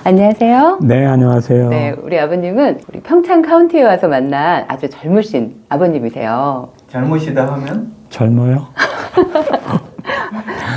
안녕하세요. 네, 안녕하세요. 네, 우리 아버님은 우리 평창 카운티에 와서 만난 아주 젊으신 아버님이세요. 젊으시다 하면? 젊어요?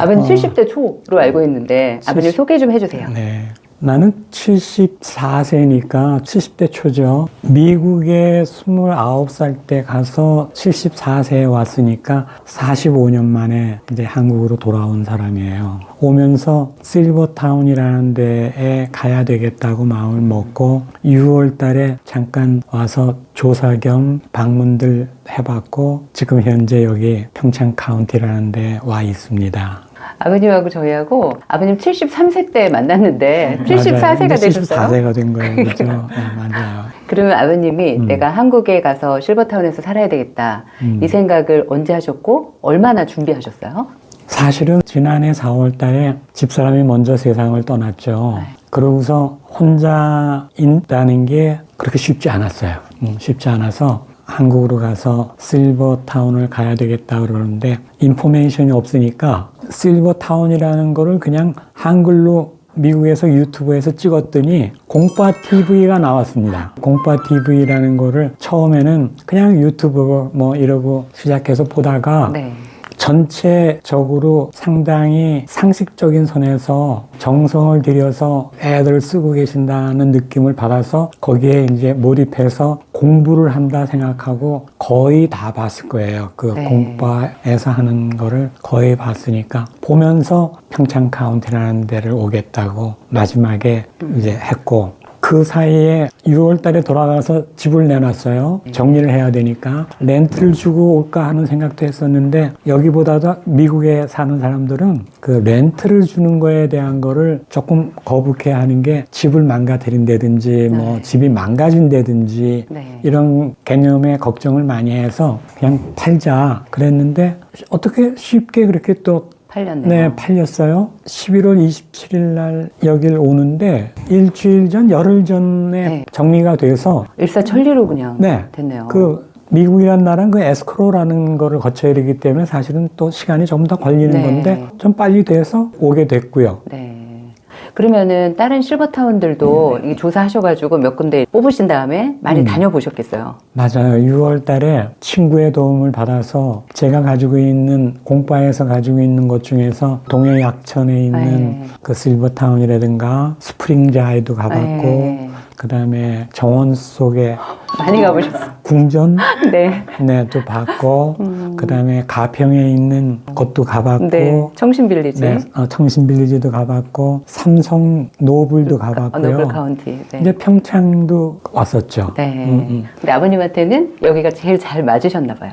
아버님 70대 초로 알고 있는데 아버님 소개 좀 해주세요. 네. 나는 74세니까 70대 초죠. 미국에 29살 때 가서 74세에 왔으니까 45년 만에 이제 한국으로 돌아온 사람이에요. 오면서 실버타운이라는 데에 가야 되겠다고 마음을 먹고 6월 달에 잠깐 와서 조사 겸 방문들 해봤고 지금 현재 여기 평창 카운티라는 데 와 있습니다. 아버님하고 저희하고 아버님 73세 때 만났는데 74세가 되셨어요? 74세가 된 거예요. 그렇죠? 네, 맞아요. 그러면 아버님이 내가 한국에 가서 실버타운에서 살아야 되겠다 이 생각을 언제 하셨고 얼마나 준비하셨어요? 사실은 지난해 4월 달에 집사람이 먼저 세상을 떠났죠. 네. 그러고서 혼자 있다는 게 그렇게 쉽지 않았어요. 쉽지 않아서 한국으로 가서 실버타운을 가야 되겠다 그러는데 인포메이션이 없으니까 실버타운이라는 거를 그냥 한글로 미국에서 유튜브에서 찍었더니 공파 TV가 나왔습니다. 공파 TV라는 거를 처음에는 그냥 유튜브 뭐 이러고 시작해서 보다가 네. 전체적으로 상당히 상식적인 선에서 정성을 들여서 애들 쓰고 계신다는 느낌을 받아서 거기에 이제 몰입해서 공부를 한다 생각하고 거의 다 봤을 거예요. 그 네. 공과에서 하는 거를 거의 봤으니까 보면서 평창 카운티라는 데를 오겠다고 마지막에 이제 했고 그 사이에 6월 달에 돌아가서 집을 내놨어요. 정리를 해야 되니까 렌트를 주고 올까 하는 생각도 했었는데 여기보다도 미국에 사는 사람들은 그 렌트를 주는 거에 대한 거를 조금 거북해 하는 게 집을 망가뜨린다든지 뭐 집이 망가진다든지 네. 이런 개념에 걱정을 많이 해서 그냥 팔자 그랬는데 어떻게 쉽게 그렇게 또 팔렸네요. 네, 팔렸어요. 11월 27일 날 여길 오는데 일주일 전, 열흘 전에 네. 정리가 돼서 일사천리로 그냥 네, 됐네요. 그 미국이란 나라는 그 에스크로라는 거를 거쳐야 되기 때문에 사실은 또 시간이 좀 더 걸리는 네. 건데 좀 빨리 돼서 오게 됐고요. 네. 그러면은 다른 실버타운들도 이 조사하셔가지고 몇 군데 뽑으신 다음에 많이 다녀보셨겠어요? 맞아요. 6월 달에 친구의 도움을 받아서 제가 가지고 있는 공과에서 가지고 있는 것 중에서 동해 약천에 있는 네. 그 실버타운이라든가 스프링자이도 가봤고 네. 그 다음에 정원 속에 많이 가보셨어요? 궁전 네. 네, 또 봤고 그 다음에 가평에 있는 곳도 가봤고 네. 청신빌리지. 네, 청신빌리지도 가봤고 삼성 노블도 가봤고요. 노블 카운티. 네. 이제 평창도 왔었죠. 네. 근데 아버님한테는 여기가 제일 잘 맞으셨나 봐요.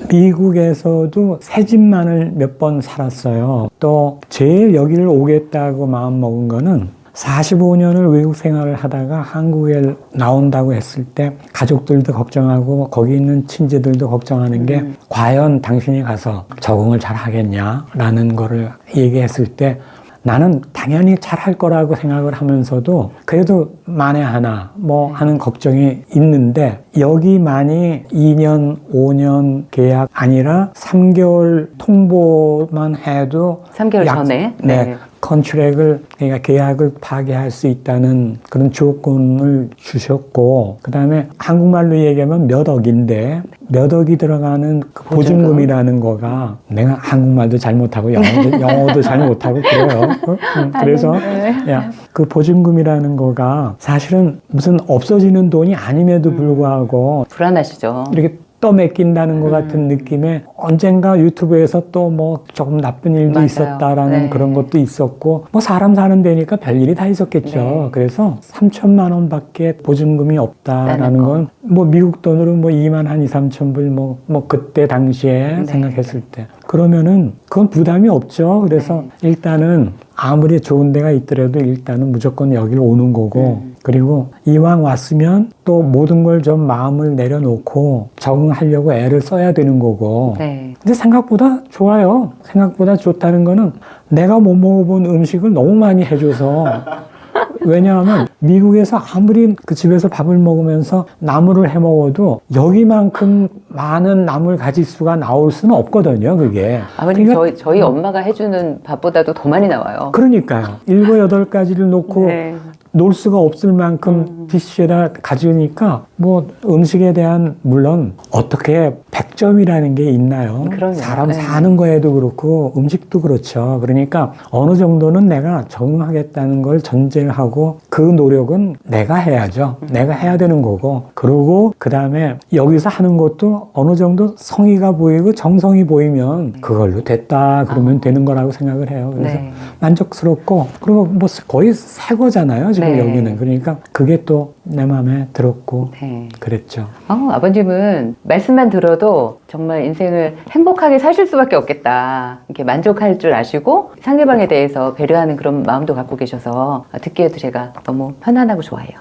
미국에서도 새 집만을 몇 번 살았어요. 또 제일 여기를 오겠다고 마음 먹은 거는 45년을 외국 생활을 하다가 한국에 나온다고 했을 때 가족들도 걱정하고 거기 있는 친지들도 걱정하는 게 과연 당신이 가서 적응을 잘 하겠냐라는 거를 얘기했을 때 나는 당연히 잘할 거라고 생각을 하면서도 그래도 만에 하나 뭐 하는 걱정이 있는데 여기만이 2년, 5년 계약 아니라 3개월 통보만 해도 3개월 전에. 네. 컨트랙을 그러니까 계약을 파기할 수 있다는 그런 조건을 주셨고 그다음에 한국말로 얘기하면 몇 억인데 몇 억이 들어가는 그 보증금이라는 거가 내가 한국말도 잘 못하고 영어도 잘 못하고 그래요. 그래서 야, 그 보증금이라는 거가 사실은 무슨 없어지는 돈이 아님에도 불구하고 불안하시죠? 이렇게 떠맡긴다는 것 같은 느낌에 언젠가 유튜브에서 또 뭐 조금 나쁜 일도 맞아요. 있었다라는 네. 그런 것도 있었고 뭐 사람 사는 데니까 별일이 다 있었겠죠. 네. 그래서 3천만 원밖에 보증금이 없다라는 건 뭐 미국 돈으로 뭐 2만 한 2, 3천 불 뭐 그때 당시에 네. 생각했을 때 그러면은 그건 부담이 없죠. 그래서 일단은 아무리 좋은 데가 있더라도 일단은 무조건 여기를 오는 거고 그리고 이왕 왔으면 또 모든 걸 좀 마음을 내려놓고 적응하려고 애를 써야 되는 거고 네. 근데 생각보다 좋아요. 생각보다 좋다는 거는 내가 못 먹어본 음식을 너무 많이 해줘서 왜냐하면 미국에서 아무리 그 집에서 밥을 먹으면서 나물을 해 먹어도 여기만큼 많은 나물 가짓수가 나올 수는 없거든요, 그게. 아버님, 저희 엄마가 해주는 밥보다도 더 많이 나와요. 그러니까요. 7, 8가지를 놓고 네. 놀 수가 없을 만큼 디시에다 가지니까 뭐 음식에 대한 물론 어떻게 100점이라는 게 있나요? 그럼요. 사람 네. 사는 거에도 그렇고 음식도 그렇죠. 그러니까 어느 정도는 내가 적응하겠다는 걸 전제를 하고 그 노력은 내가 해야죠. 내가 해야 되는 거고 그리고 그 다음에 여기서 하는 것도 어느 정도 성의가 보이고 정성이 보이면 그걸로 됐다 그러면 되는 거라고 생각을 해요. 그래서 네. 만족스럽고 그리고 뭐 거의 새 거잖아요. 지금 네. 여기는. 그러니까 그게 또 내 마음에 들었고 네. 그랬죠. 아버님은 말씀만 들어도 정말 인생을 행복하게 사실 수밖에 없겠다. 이렇게 만족할 줄 아시고 상대방에 대해서 배려하는 그런 마음도 갖고 계셔서 듣기에도 제가 너무 편안하고 좋아해요.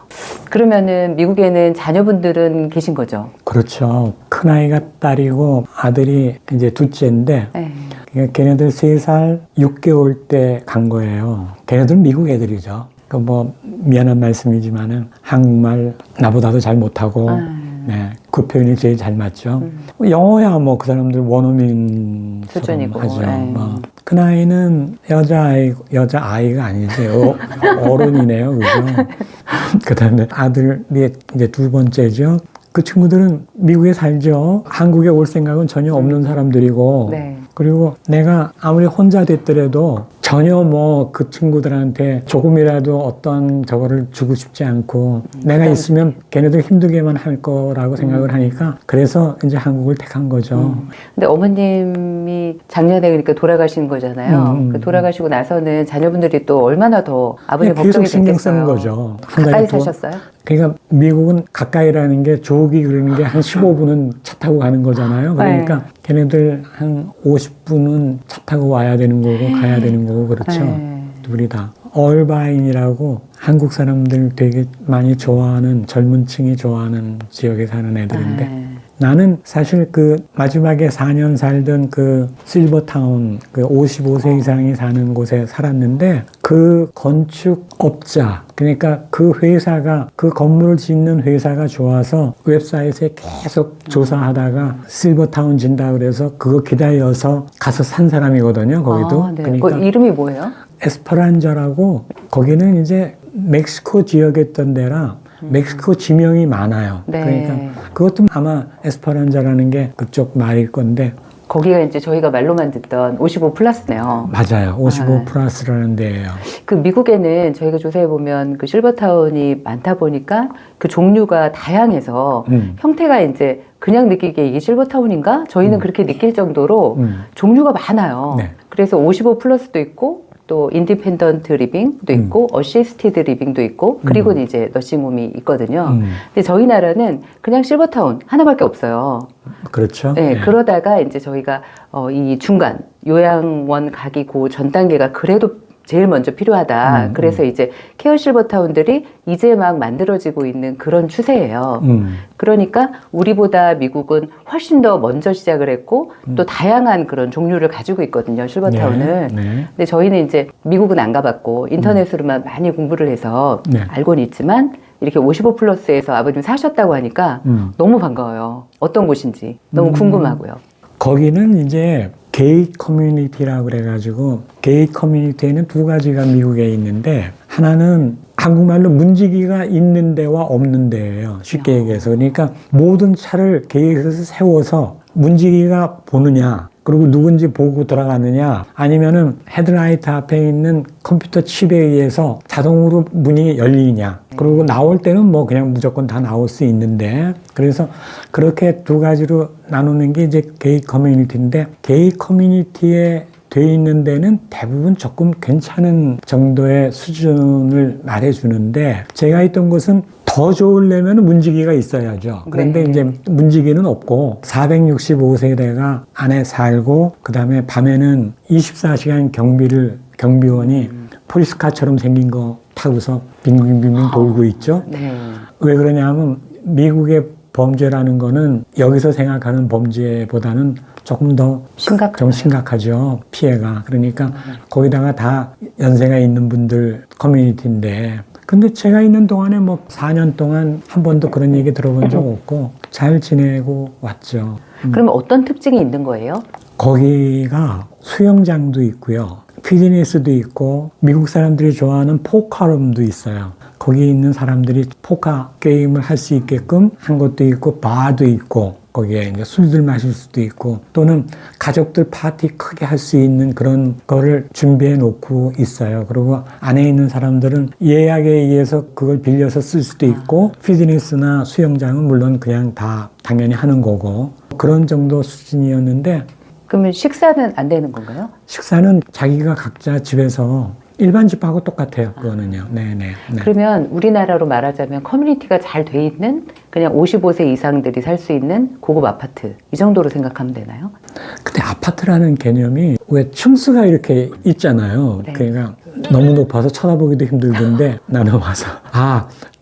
그러면은 미국에는 자녀분들은 계신 거죠? 그렇죠. 큰아이가 딸이고 아들이 이제 둘째인데 네. 그러니까 걔네들 3살 6개월 때 간 거예요. 걔네들은 미국 애들이죠. 그 뭐 미안한 말씀이지만은 한국말 나보다도 잘 못하고 네, 그 표현이 제일 잘 맞죠. 영어야 뭐 그 사람들 원어민 수준이고, 하죠. 네. 뭐. 그 나이는 여자아이가 아니지 어른이네요. 그죠? 그 다음에 아들이 이제 두 번째죠. 그 친구들은 미국에 살죠. 한국에 올 생각은 전혀 없는 사람들이고 네. 그리고 내가 아무리 혼자 됐더라도 전혀 뭐 그 친구들한테 조금이라도 어떤 저거를 주고 싶지 않고 내가 있으면 걔네들 힘들게만 할 거라고 생각을 하니까 그래서 이제 한국을 택한 거죠. 근데 어머님이 작년에 그러니까 돌아가신 거잖아요. 그 돌아가시고 나서는 자녀분들이 또 얼마나 더 아버님 계속 걱정이 신경 됐겠어요. 쓰는 거죠. 가까이 사셨어요? 그러니까 미국은 가까이라는 게 조기 그러는 게 한 15분은 차 타고 가는 거잖아요. 그러니까 걔네들 한 50분은 차 타고 와야 되는 거고 가야 되는 거고 그렇죠. 네. 둘이 다. 얼바인이라고 한국 사람들 되게 많이 좋아하는 젊은 층이 좋아하는 지역에 사는 애들인데 네. 나는 사실 그 마지막에 4년 살던 그 실버타운 그 55세 이상이 사는 곳에 살았는데 그 건축업자 그러니까 그 회사가 그 건물을 짓는 회사가 좋아서 웹사이트에 계속 조사하다가 실버타운 진다 그래서 그거 기다려서 가서 산 사람이거든요. 거기도. 네. 그러니까 그 이름이 뭐예요? 에스퍼란자라고 거기는 이제 멕시코 지역에 있던 데라 멕시코 지명이 많아요. 네. 그러니까 그것도 아마 에스퍼란자라는 게 그쪽 말일 건데 거기가 이제 저희가 말로만 듣던 55 플러스네요. 맞아요. 55 플러스라는 데예요. 그 미국에는 저희가 조사해 보면 그 실버타운이 많다 보니까 그 종류가 다양해서 형태가 이제 그냥 느끼기에 이게 실버타운인가? 저희는 그렇게 느낄 정도로 종류가 많아요. 네. 그래서 55 플러스도 있고 또 인디펜던트 리빙도 있고 어시스티드 리빙도 있고 그리고 이제 너싱홈이 있거든요. 근데 저희 나라는 그냥 실버타운 하나밖에 없어요. 그렇죠. 네, 네. 그러다가 이제 저희가 이 중간 요양원 가기 그 전 단계가 그래도 제일 먼저 필요하다. 그래서 이제 케어 실버타운들이 이제 막 만들어지고 있는 그런 추세예요. 그러니까 우리보다 미국은 훨씬 더 먼저 시작을 했고 또 다양한 그런 종류를 가지고 있거든요. 실버타운을. 네, 네. 근데 저희는 이제 미국은 안 가봤고 인터넷으로만 많이 공부를 해서 네. 알고는 있지만 이렇게 55 플러스에서 아버님 사셨다고 하니까 너무 반가워요. 어떤 곳인지 너무 궁금하고요. 거기는 이제 게이 커뮤니티라고 그래가지고 게이 커뮤니티에는 두 가지가 미국에 있는데 하나는 한국말로 문지기가 있는 데와 없는 데예요. 쉽게 얘기해서. 그러니까 모든 차를 계획해서 세워서 문지기가 보느냐 그리고 누군지 보고 들어가느냐 아니면은 헤드라이트 앞에 있는 컴퓨터 칩에 의해서 자동으로 문이 열리냐 그리고 나올 때는 뭐 그냥 무조건 다 나올 수 있는데 그래서 그렇게 두 가지로 나누는 게 이제 게이 커뮤니티인데 게이 커뮤니티에 돼 있는 데는 대부분 조금 괜찮은 정도의 수준을 말해주는데 제가 있던 곳은 더 좋으려면 문지기가 있어야죠. 그런데 네. 이제 문지기는 없고 465세대가 안에 살고 그다음에 밤에는 24시간 경비원이 폴리스카처럼 생긴 거 타고서 빙빙빙빙 돌고 있죠. 네. 왜 그러냐면 미국의 범죄라는 거는 여기서 생각하는 범죄보다는 조금 더 좀 심각하죠. 피해가. 그러니까 거기다가 다 연세가 있는 분들 커뮤니티인데 근데 제가 있는 동안에 뭐 4년 동안 한 번도 그런 얘기 들어본 적 없고 잘 지내고 왔죠. 그러면 어떤 특징이 있는 거예요? 거기가 수영장도 있고요. 피트니스도 있고 미국 사람들이 좋아하는 포커룸도 있어요. 거기 있는 사람들이 포커 게임을 할 수 있게끔 한 것도 있고 바도 있고 거기에 이제 술들 마실 수도 있고 또는 가족들 파티 크게 할 수 있는 그런 거를 준비해 놓고 있어요. 그리고 안에 있는 사람들은 예약에 의해서 그걸 빌려서 쓸 수도 있고 피트니스나 수영장은 물론 그냥 다 당연히 하는 거고 그런 정도 수준이었는데 그러면 식사는 안 되는 건가요? 식사는 자기가 각자 집에서 일반 집하고 똑같아요. 그거는요. 네네. 네. 그러면 우리나라로 말하자면 커뮤니티가 잘 돼 있는 그냥 55세 이상들이 살 수 있는 고급 아파트 이 정도로 생각하면 되나요? 근데 아파트라는 개념이 왜 층수가 이렇게 있잖아요. 네. 그러니까 너무 높아서 쳐다보기도 힘들던데 나는 와서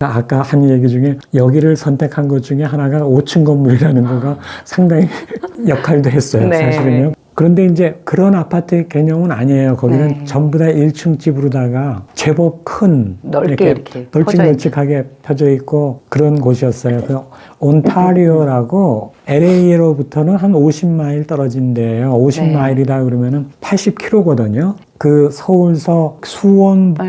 아까 한 얘기 중에 여기를 선택한 것 중에 하나가 5층 건물이라는 거가 상당히 역할도 했어요. 네. 사실은요. 그런데 이제 그런 아파트 개념은 아니에요. 거기는 네. 전부 다 1층 집으로다가 제법 큰 넓게 이렇게 널찍널찍하게 펴져 있고 그런 곳이었어요. 그 온타리오라고 LA로부터는 한 50마일 떨어진 데예요. 50마일이다 그러면은 80km거든요. 그 서울서 수원이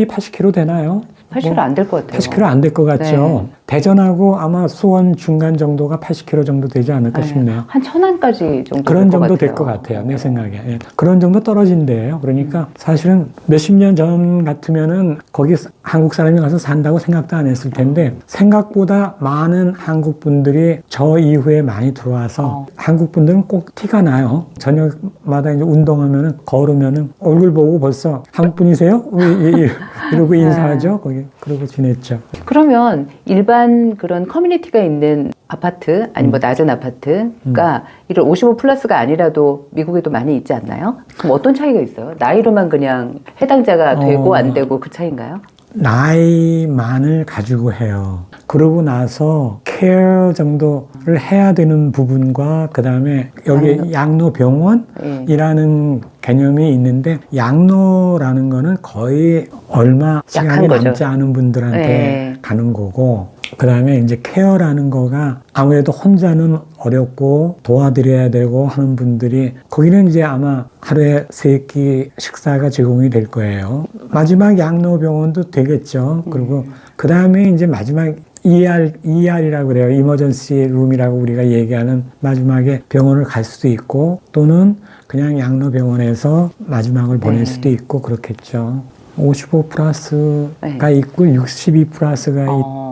80km 되나요? 80km 안 될 것 같아요. 80km 안 될 것 같죠. 네. 대전하고 아마 수원 중간 정도가 80km 정도 되지 않을까 싶네요. 한 천안까지 정도 그런 정도 될 될 것 같아요. 내 생각에. 예. 그런 정도 떨어진 데예요. 그러니까 사실은 몇십 년 전 같으면은 거기 한국 사람이 가서 산다고 생각도 안 했을 텐데 생각보다 많은 한국 분들이 저 이후에 많이 들어와서 한국 분들은 꼭 티가 나요. 저녁마다 이제 운동하면은 걸으면은 얼굴 보고 벌써 한국 분이세요? 이러고 인사하죠. 거기 그러고 지냈죠. 그러면 일반 그런 커뮤니티가 있는 아파트 아니 뭐 낮은 아파트가 이런 55 플러스가 아니라도 미국에도 많이 있지 않나요? 그럼 어떤 차이가 있어요? 나이로만 그냥 해당자가 되고 안 되고 그 차이인가요? 나이만을 가지고 해요. 그러고 나서 케어 정도를 해야 되는 부분과 그 다음에 여기 양로병원이라는 개념이 있는데 양로라는 거는 거의 얼마 시간이 남지 않은 분들한테 네. 가는 거고 그 다음에 이제 케어라는 거가 아무래도 혼자는 어렵고 도와드려야 되고 하는 분들이 거기는 이제 아마 하루에 3끼 식사가 제공이 될 거예요. 마지막 양로병원도 되겠죠. 그리고 그 다음에 이제 마지막 ER이라고 그래요. 이머전시 룸이라고 우리가 얘기하는 마지막에 병원을 갈 수도 있고 또는 그냥 양로병원에서 마지막을 보낼 수도 있고 그렇겠죠. 55 플러스가 있고 62 플러스가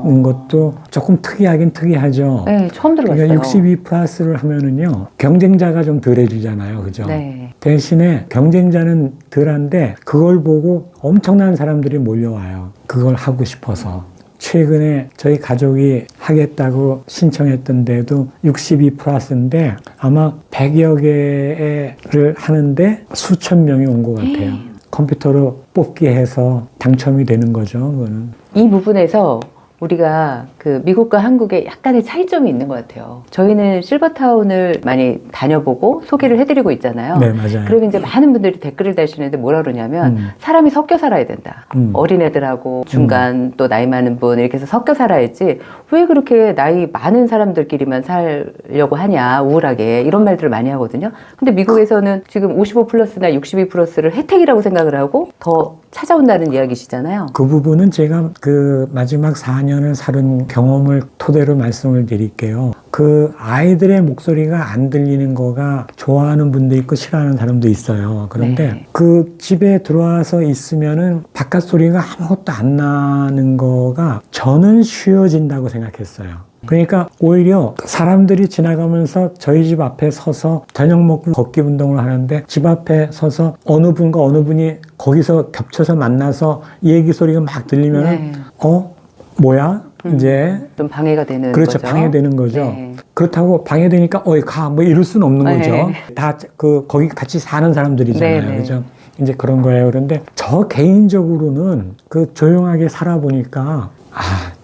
있는 것도 조금 특이하긴 특이하죠. 네, 처음 들어봤어요. 그러니까 62 플러스를 하면은요, 경쟁자가 좀 덜해지잖아요. 그죠? 네. 대신에 경쟁자는 덜한데 그걸 보고 엄청난 사람들이 몰려와요. 그걸 하고 싶어서. 최근에 저희 가족이 하겠다고 신청했던 데도 62 플러스인데 아마 100여 개를 하는데 수천 명이 온 것 같아요. 컴퓨터로 뽑기 해서 당첨이 되는 거죠. 그거는. 이 부분에서 우리가 그 미국과 한국에 약간의 차이점이 있는 것 같아요. 저희는 실버타운을 많이 다녀보고 소개를 해드리고 있잖아요. 네, 맞아요. 그리고 이제 많은 분들이 댓글을 다시는데 뭐라 그러냐면 사람이 섞여 살아야 된다. 어린애들하고 중간 또 나이 많은 분 이렇게 해서 섞여 살아야지 왜 그렇게 나이 많은 사람들끼리만 살려고 하냐 우울하게 이런 말들을 많이 하거든요. 근데 미국에서는 지금 55 플러스나 62 플러스를 혜택이라고 생각을 하고 더 찾아온다는 이야기시잖아요. 그 부분은 제가 그 마지막 4년을 살은 경험을 토대로 말씀을 드릴게요. 그 아이들의 목소리가 안 들리는 거가 좋아하는 분도 있고 싫어하는 사람도 있어요. 그런데 네. 그 집에 들어와서 있으면은 바깥 소리가 아무것도 안 나는 거가 저는 쉬워진다고 생각했어요. 그러니까 오히려 사람들이 지나가면서 저희 집 앞에 서서 저녁 먹고 걷기 운동을 하는데 집 앞에 서서 어느 분과 어느 분이 거기서 겹쳐서 만나서 얘기 소리가 막 들리면은 뭐야? 이제 좀 방해가 되는 그렇죠. 거죠. 방해되는 거죠. 네. 그렇다고 방해되니까 가 뭐 이럴 수는 없는 거죠. 네. 다 그 거기 같이 사는 사람들이잖아요. 네, 네. 그죠? 이제 그런 거예요. 그런데 저 개인적으로는 그 조용하게 살아보니까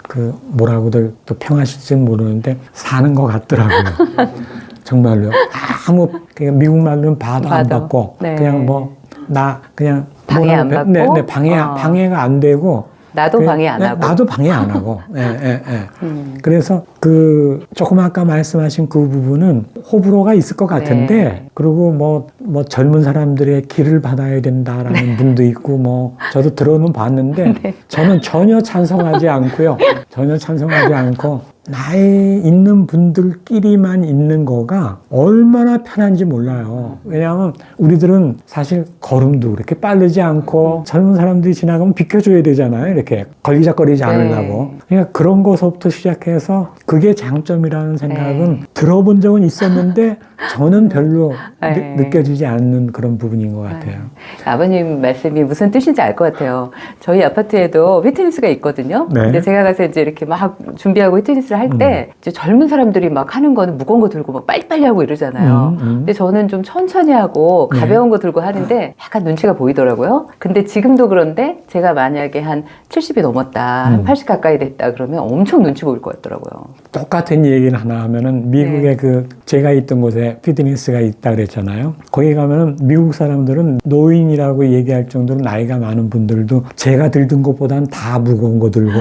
그 뭐라고들 또 평하실지는 모르는데 사는 것 같더라고요. 정말로요. 그냥 미국 말로는 봐도 안 받고 네. 그냥 뭐 나 그냥 방해 안 받고? 방해가 안 되고 나도 방해 안 하고. 나도 방해 안 하고. 예, 예, 예. 그래서 조금 아까 말씀하신 그 부분은 호불호가 있을 것 같은데, 네. 그리고 뭐 젊은 사람들의 길을 받아야 된다라는 분도 있고, 저도 들어는 봤는데, 네. 저는 전혀 찬성하지 않고요. 전혀 찬성하지 않고, 나이 있는 분들끼리만 있는 거가 얼마나 편한지 몰라요. 왜냐하면 우리들은 사실 걸음도 그렇게 빠르지 않고 젊은 사람들이 지나가면 비켜줘야 되잖아요. 이렇게 걸리적거리지 않으려고. 그러니까 그런 것부터 시작해서 그게 장점이라는 생각은 들어본 적은 있었는데 저는 별로 느껴지지 않는 그런 부분인 것 같아요. 아버님 말씀이 무슨 뜻인지 알 것 같아요. 저희 아파트에도 피트니스가 있거든요. 네. 근데 제가 가서 이제 이렇게 막 준비하고 피트니스를 할 때 이제 젊은 사람들이 막 하는 거는 무거운 거 들고 막 빨리빨리 하고 이러잖아요. 근데 저는 좀 천천히 하고 가벼운 거 들고 하는데 약간 눈치가 보이더라고요. 근데 지금도 그런데 제가 만약에 한 70이 넘었다, 한 80 가까이 됐다 그러면 엄청 눈치 보일 것 같더라고요. 똑같은 얘기를 하나 하면은 미국에 제가 있던 곳에 피트니스가 있다 그랬잖아요. 거기 가면은 미국 사람들은 노인이라고 얘기할 정도로 나이가 많은 분들도 제가 들던 것보다는 다 무거운 거 들고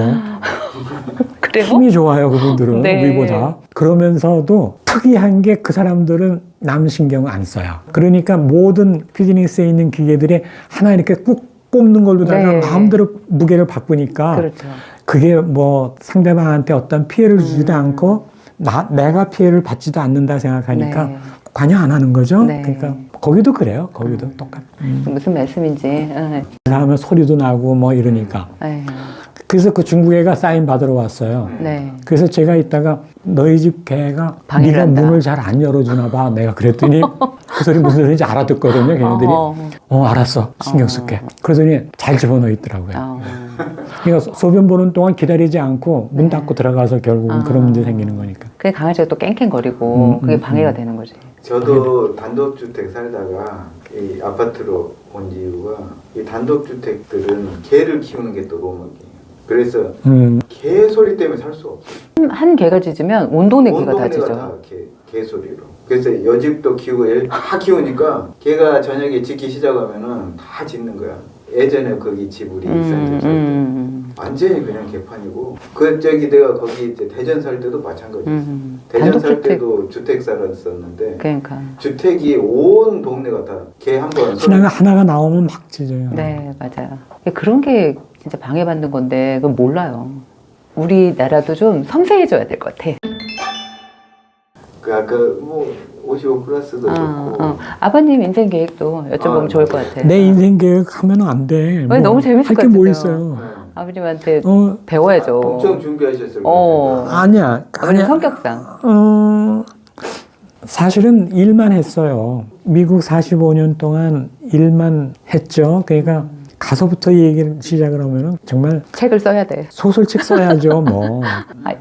그래요? 힘이 좋아요, 그분들은. 네. 우리보다. 그러면서도 특이한 게 그 사람들은 남 신경 안 써요. 그러니까 모든 피트니스에 있는 기계들이 하나 이렇게 꾹 꼽는 걸로다가 마음대로 무게를 바꾸니까 그렇죠. 그게 뭐 상대방한테 어떤 피해를 주지도 않고 내가 피해를 받지도 않는다 생각하니까 관여 안 하는 거죠. 네. 그러니까 거기도 그래요. 거기도 똑같. 무슨 말씀인지. 그다음에 소리도 나고 뭐 이러니까. 그래서 그 중국 애가 사인 받으러 왔어요. 네. 그래서 제가 이따가 너희 집 개가 방해를 네가 한다. 문을 잘 안 열어주나 봐. 내가 그랬더니 그 소리 무슨 소리인지 알아듣거든요. 걔네들이. 알았어. 신경 쓸게. 그러더니 잘 집어넣어 있더라고요. 그러니까 소변 보는 동안 기다리지 않고 문 닫고 들어가서 결국은 그런 문제 생기는 거니까. 그게 강아지가 또 깽깽거리고 그게 방해가 되는 거지. 저도 단독주택 살다가 이 아파트로 온 이유가 이 단독주택들은 개를 키우는 게 또 로망이에요. 그래서 개 소리 때문에 살 수 없어요. 한 개가 짖으면 온 동네 개가 다 동네가 짖어. 다 개 소리로. 그래서 여집도 키우고 애를 다 키우니까 개가 저녁에 짖기 시작하면은 다 짖는 거야. 예전에 거기 지불이 있었는데 완전히 그냥 개판이고 내가 거기 이제 대전 살 때도 마찬가지였어. 대전 살 때도 주택 살았었는데 그러니까. 주택이 온 동네가 다 개 한 번 하나가 나오면 막 짖어요. 네, 맞아요. 그런 게 진짜 방해받는 건데 그건 몰라요. 우리나라도 좀 섬세해져야 될 것 같아. 뭐 55 플러스도 좋고. 아버님 인생 계획도 여쭤보면 좋을 것 같아. 내 인생 계획 하면 안 돼. 아니, 너무 재밌을 것 할 게 뭐 같은데요. 있어요. 아버님한테 배워야죠. 엄청 준비하셨을 것 같아요. 아니야. 아버님 성격상. 사실은 일만 했어요. 미국 45년 동안 일만 했죠. 그러니까 가서부터 얘기를 시작을 하면은 정말 책을 써야 돼. 소설책 써야죠, 뭐.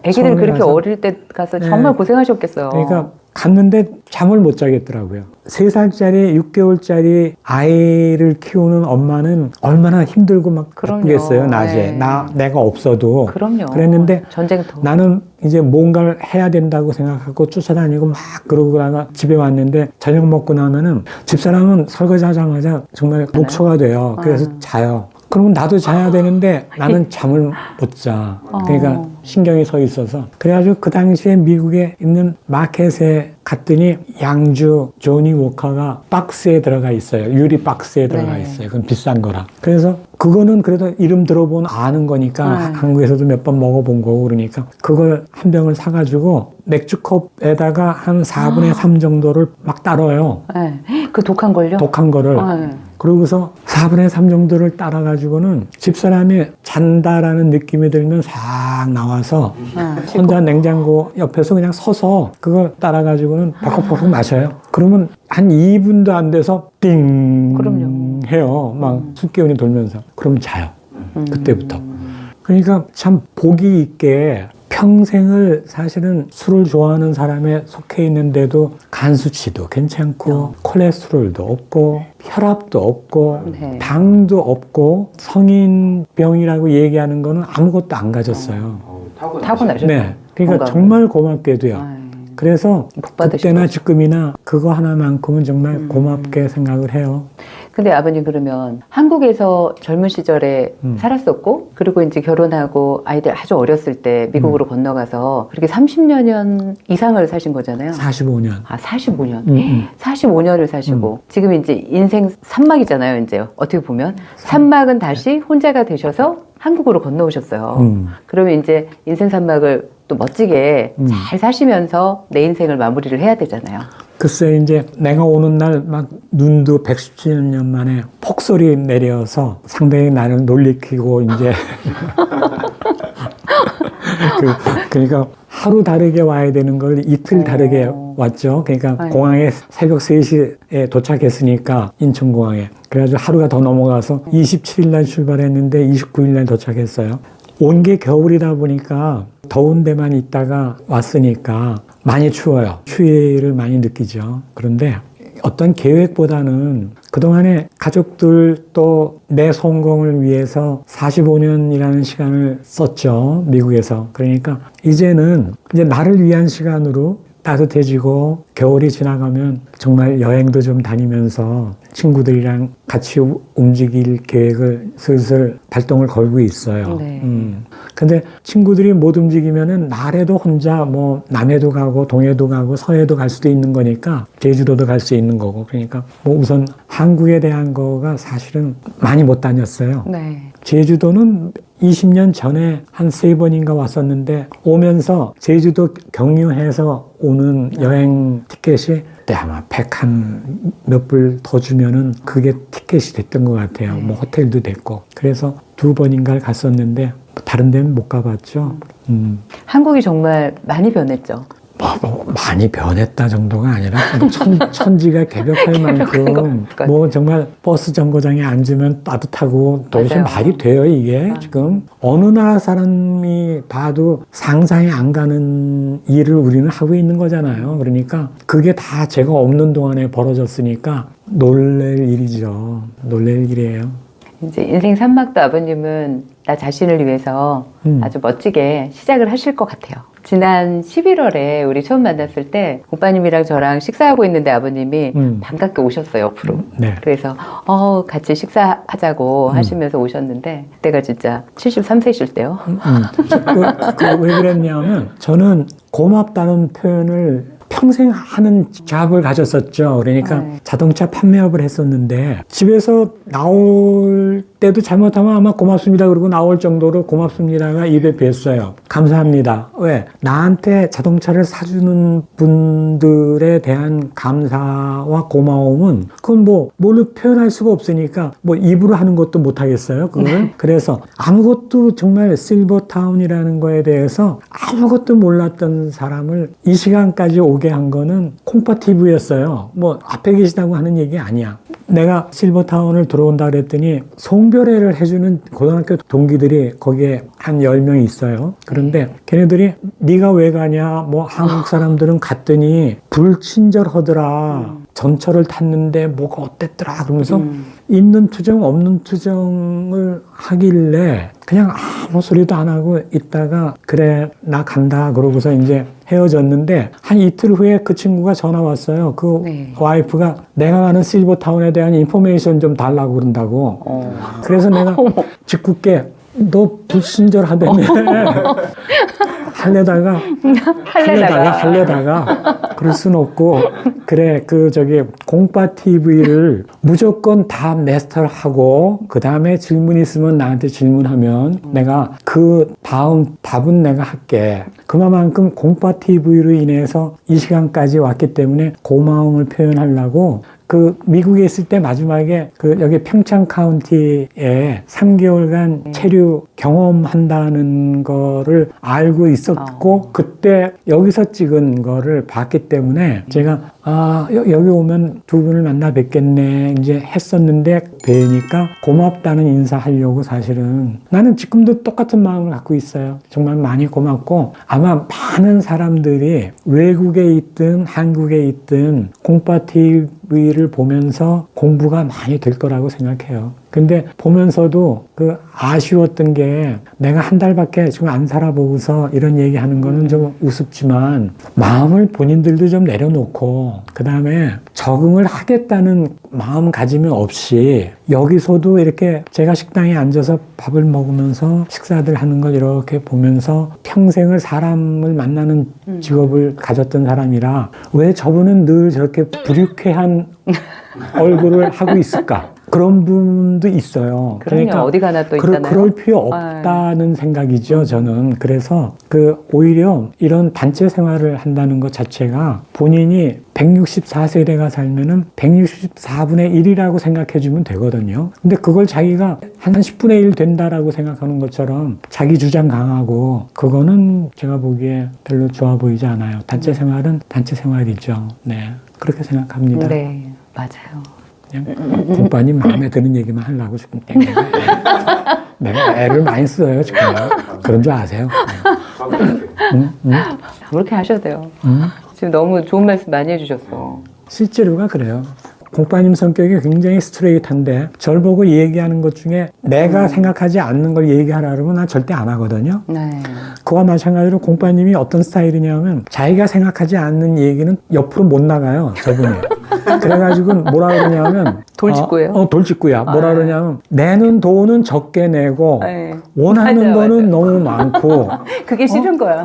애기들 처음에 그렇게 가서. 어릴 때 가서 정말 고생하셨겠어요. 그러니까 갔는데 잠을 못 자겠더라고요. 3살짜리, 6개월짜리 아이를 키우는 엄마는 얼마나 힘들고 막 그럼요. 바쁘겠어요, 낮에. 네. 내가 없어도. 그럼요. 그랬는데 전쟁터. 나는 이제 뭔가를 해야 된다고 생각하고 쫓아다니고 막 그러다가 집에 왔는데 저녁 먹고 나면은 집사람은 설거지 하자마자 정말 녹초가 돼요. 그래서 자요. 그러면 나도 자야 되는데 나는 잠을 못 자. 그러니까 신경이 서 있어서. 그래가지고 그 당시에 미국에 있는 마켓에 갔더니 양주 조니 워커가 박스에 들어가 있어요. 유리 박스에 들어가 있어요. 그건 비싼 거라. 그래서 그거는 그래도 이름 들어본 아는 거니까 한국에서도 몇 번 먹어본 거고 그러니까 그걸 한 병을 사가지고 맥주컵에다가 한 4분의 3 정도를 막 따라요. 네. 그 독한 걸요? 독한 거를. 그러고서 4분의 3 정도를 따라가지고는 집사람이 잔다라는 느낌이 들면 싹 나와서 혼자 냉장고 옆에서 그냥 서서 그걸 따라가지고는 버컥버컥 마셔요. 그러면 한 2분도 안 돼서 띵 그럼요. 해요. 막 숨기운이 돌면서. 그럼 자요. 그때부터. 그러니까 참 복이 있게 평생을 사실은 술을 좋아하는 사람에 속해 있는데도 간 수치도 괜찮고 콜레스테롤도 없고 혈압도 없고 네. 당도 없고 성인병이라고 얘기하는 거는 아무것도 안 가졌어요. 타고나셨죠. 네. 그러니까 건강을. 정말 고맙게도요. 그래서 복 받으신 그때나 거죠. 지금이나 그거 하나만큼은 정말 고맙게 생각을 해요. 근데 아버님 그러면 한국에서 젊은 시절에 살았었고 그리고 이제 결혼하고 아이들 아주 어렸을 때 미국으로 건너가서 그렇게 30년 이상을 사신 거잖아요. 45년. 아, 45년. 45년을 사시고 지금 이제 인생 산막이잖아요, 이제. 어떻게 보면 산막은 다시 혼자가 되셔서 한국으로 건너오셨어요. 그러면 이제 인생 산막을 또 멋지게 잘 사시면서 내 인생을 마무리를 해야 되잖아요. 글쎄 이제 내가 오는 날 막 눈도 117년 만에 폭설이 내려서 상당히 나를 놀리키고 이제 그러니까 하루 다르게 와야 되는 걸 이틀 다르게 왔죠. 그러니까 아이고. 공항에 새벽 3시에 도착했으니까 인천공항에 그래가지고 하루가 더 넘어가서 27일 날 출발했는데 29일 날 도착했어요. 온 게 겨울이다 보니까 더운 데만 있다가 왔으니까 많이 추워요. 추위를 많이 느끼죠. 그런데 어떤 계획보다는 그동안에 가족들 또 내 성공을 위해서 45년이라는 시간을 썼죠. 미국에서. 그러니까 이제는 이제 나를 위한 시간으로 따뜻해지고 겨울이 지나가면 정말 여행도 좀 다니면서 친구들이랑 같이 움직일 계획을 슬슬 발동을 걸고 있어요. 네. 근데 친구들이 못 움직이면은 날에도 혼자 뭐 남해도 가고 동해도 가고 서해도 갈 수도 있는 거니까 제주도도 갈 수 있는 거고 그러니까 뭐 우선 한국에 대한 거가 사실은 많이 못 다녔어요. 네. 제주도는 20년 전에 한 3번인가 왔었는데 오면서 제주도 경유해서 오는 여행 티켓이 그때 아마 100몇 불 더 주면은 그게 티켓이 됐던 것 같아요. 뭐 호텔도 됐고. 그래서 2번인가를 갔었는데 다른 데는 못 가봤죠. 한국이 정말 많이 변했죠. 뭐 많이 변했다 정도가 아니라 뭐 천지가 개벽할 만큼 것 뭐 정말 버스 정거장에 앉으면 따뜻하고 도대체 맞아요. 말이 돼요 이게 지금 어느 나라 사람이 봐도 상상이 안 가는 일을 우리는 하고 있는 거잖아요. 그러니까 그게 다 제가 없는 동안에 벌어졌으니까 놀랄 일이죠. 놀랄 일이에요. 이제 인생 산막도 아버님은 나 자신을 위해서 아주 멋지게 시작을 하실 것 같아요. 지난 11월에 우리 처음 만났을 때 오빠님이랑 저랑 식사하고 있는데 아버님이 반갑게 오셨어요, 옆으로. 네. 그래서 같이 식사하자고 하시면서 오셨는데 그때가 진짜 73세실 때요. 왜 그랬냐면 저는 고맙다는 표현을 평생 하는 잡을 가졌었죠. 그러니까 자동차 판매업을 했었는데 집에서 나올 때도 잘못하면 아마 고맙습니다 그러고 나올 정도로 고맙습니다가 입에 뱄어요. 감사합니다. 왜? 나한테 자동차를 사주는 분들에 대한 감사와 고마움은 그건 뭐 뭘로 표현할 수가 없으니까 뭐 입으로 하는 것도 못 하겠어요. 그걸. 그래서 아무것도 정말 실버타운이라는 거에 대해서 아무것도 몰랐던 사람을 이 시간까지 오게 한 거는 콩파티브였어요. 뭐 앞에 계시다고 하는 얘기 아니야. 내가 실버타운을 들어온다 그랬더니 송별회를 해주는 고등학교 동기들이 거기에 한 10명 있어요. 그런데 걔네들이 네가 왜 가냐 뭐 한국 사람들은 갔더니 불친절하더라. 전철을 탔는데 뭐가 어땠더라 그러면서 있는 투정 없는 투정을 하길래 그냥 아무 소리도 안 하고 있다가 그래 나 간다 그러고서 이제 헤어졌는데 한 이틀 후에 그 친구가 전화 왔어요. 그 와이프가 내가 가는 실버타운에 대한 인포메이션 좀 달라고 그런다고. 그래서 내가 짓궂게 너 불친절하다며 할래다가 그럴 순 없고 그래 그 저기 공파 TV를 무조건 다 마스터하고 그 다음에 질문 있으면 나한테 질문하면 내가 그 다음 답은 내가 할게. 그만큼 공파 TV로 인해서 이 시간까지 왔기 때문에 고마움을 표현하려고 그 미국에 있을 때 마지막에 그 여기 평창 카운티에 3개월간 체류 경험한다는 거를 알고 있었고 그때 여기서 찍은 거를 봤기 때문에 제가 여기 오면 두 분을 만나 뵙겠네 이제 했었는데 뵈니까 고맙다는 인사하려고 사실은 나는 지금도 똑같은 마음을 갖고 있어요. 정말 많이 고맙고 아마 많은 사람들이 외국에 있든 한국에 있든 공파 TV를 보면서 공부가 많이 될 거라고 생각해요. 근데 보면서도 그 아쉬웠던 게 내가 한 달밖에 지금 안 살아보고서 이런 얘기 하는 거는 좀 우습지만 마음을 본인들도 좀 내려놓고 그 다음에 적응을 하겠다는 마음가짐이 없이 여기서도 이렇게 제가 식당에 앉아서 밥을 먹으면서 식사들 하는 걸 이렇게 보면서 평생을 사람을 만나는 직업을 가졌던 사람이라 왜 저분은 늘 저렇게 불유쾌한 얼굴을 하고 있을까? 그런 분도 있어요. 그러니까 어디 가나 또 있잖아요. 그럴 필요 없다는 생각이죠, 저는. 그래서 오히려 이런 단체 생활을 한다는 것 자체가 본인이 164세대가 살면은 164분의 1이라고 생각해 주면 되거든요. 근데 그걸 자기가 한 10분의 1 된다라고 생각하는 것처럼 자기 주장 강하고 그거는 제가 보기에 별로 좋아 보이지 않아요. 단체 생활은 단체 생활이죠. 네. 그렇게 생각합니다. 네, 맞아요. 그냥 공부님 마음에 드는 얘기만 하려고 지금 내가 애를 많이 써요 지금. 그런 줄 아세요? 그렇게 하셔도 돼요. 지금 너무 좋은 말씀 많이 해주셨어. 실제로가 그래요. 공파님 성격이 굉장히 스트레이트한데 절 보고 얘기하는 것 중에 내가 생각하지 않는 걸 얘기하라 그러면 난 절대 안 하거든요. 네. 그와 마찬가지로 공파님이 어떤 스타일이냐면 자기가 생각하지 않는 얘기는 옆으로 못 나가요, 저분이. 그래가지고 뭐라 그러냐면 돌직구예요? 돌직구야. 뭐라 그러냐면 내는 돈은 적게 내고 네. 원하는 맞아요, 거는 맞아요. 너무 많고 그게 싫은 거야.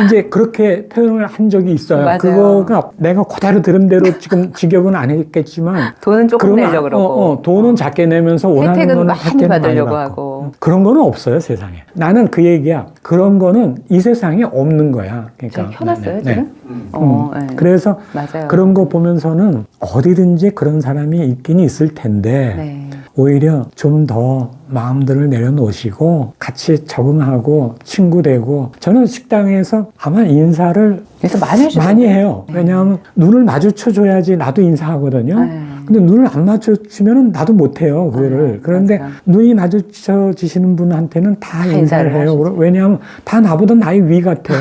이제 그렇게 표현을 한 적이 있어요. 맞아요. 그거가 내가 그대로 들은 대로 지금 직역은 안 했겠지만 돈은 조금 그러면 내려고 그러고 돈은 작게 내면서 원하는 혜택은 거는 많이 혜택은 받으려고 많이 받고. 하고. 그런 거는 없어요, 세상에. 나는 그 얘기야. 그런 거는 이 세상에 없는 거야. 제가 그러니까 켜놨어요, 지금? 네. 그래서 맞아요. 그런 거 보면서는 어디든지 그런 사람이 있긴 있을 텐데 네. 오히려 좀 더 마음들을 내려놓으시고 같이 적응하고 친구 되고 저는 식당에서 아마 인사를 그래서 많이 해주세요. 많이 해요. 왜냐하면 눈을 마주쳐 줘야지 나도 인사하거든요. 네. 근데 눈을 안 마주치면은 나도 못해요, 그거를. 그런데 맞아요. 눈이 마주쳐지시는 분한테는 다 인사를 해요. 하시죠. 왜냐하면 다 나보다 나이 위 같아.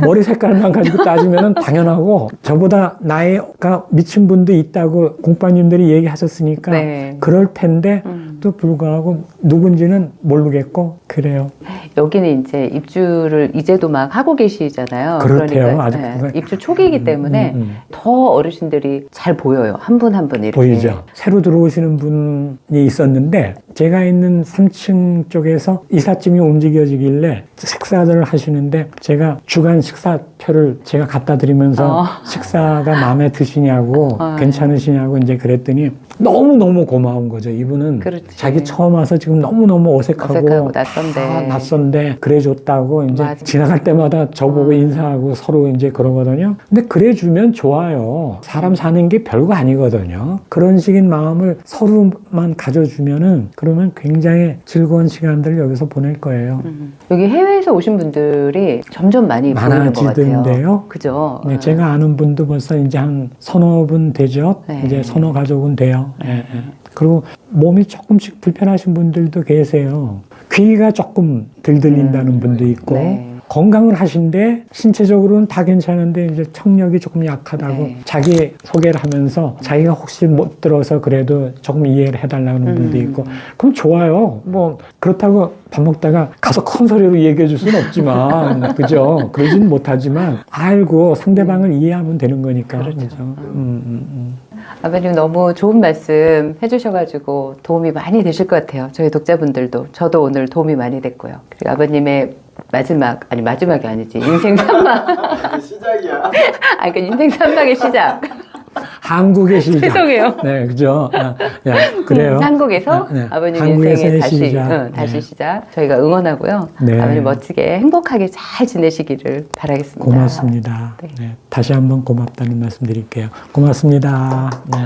머리 색깔만 가지고 따지면은 당연하고 저보다 나이가 미친 분도 있다고 공파님들이 얘기하셨으니까 네. 그럴 텐데 또 불구하고 누군지는 모르겠고 그래요. 여기는 이제 입주를 이제도 막 하고 계시잖아요. 그렇대요. 그러니까 아직 입주 초기이기 때문에 더 어르신들이 잘 보여요. 한 분 한 분 이렇게. 보이죠. 새로 들어오시는 분이 있었는데 제가 있는 3층 쪽에서 이삿짐이 움직여지길래 식사를 하시는데 제가 주간 식사표를 제가 갖다 드리면서 식사가 마음에 드시냐고 괜찮으시냐고 이제 그랬더니 너무너무 고마운 거죠. 이분은 그렇지. 자기 처음 와서 지금 너무너무 어색하고 낯선데. 다 낯선데 그래줬다고 이제 맞아. 지나갈 때마다 저보고 인사하고 서로 이제 그러거든요. 근데 그래주면 좋아요. 사람 사는 게 별거 아니거든요. 그런 식인 마음을 서로만 가져주면은 그러면 굉장히 즐거운 시간들을 여기서 보낼 거예요. 여기 해외에서 오신 분들이 점점 많이 보이는 것 같아요. 많아지던데요. 그죠? 네, 제가 아는 분도 벌써 이제 한 서너 분 되죠. 네. 이제 서너 가족은 돼요. 예, 예. 그리고 몸이 조금씩 불편하신 분들도 계세요. 귀가 조금 덜 들린다는 분도 있고 네. 건강을 하신데 신체적으로는 다 괜찮은데 이제 청력이 조금 약하다고 네. 자기 소개를 하면서 자기가 혹시 못 들어서 그래도 조금 이해를 해달라는 분도 있고 그럼 좋아요. 뭐 그렇다고 밥 먹다가 가서 큰 소리로 얘기해 줄 수는 없지만 그죠? 그러진 못하지만 알고 상대방을 이해하면 되는 거니까 그렇죠. 아버님 너무 좋은 말씀 해주셔가지고 도움이 많이 되실 것 같아요. 저희 독자분들도. 저도 오늘 도움이 많이 됐고요. 그리고 아버님의 마지막이 아니지. 인생 산막. 시작이야. 그러니까 인생 산막의 시작. 한국의 시작. 죄송해요. 네, 그죠? 그래요. 한국에서 네. 아버님 한국에서의 인생의 다시, 시작. 다시 네. 시작. 저희가 응원하고요. 네. 아버님 멋지게 행복하게 잘 지내시기를 바라겠습니다. 고맙습니다. 네. 네, 다시 한번 고맙다는 말씀 드릴게요. 고맙습니다. 네.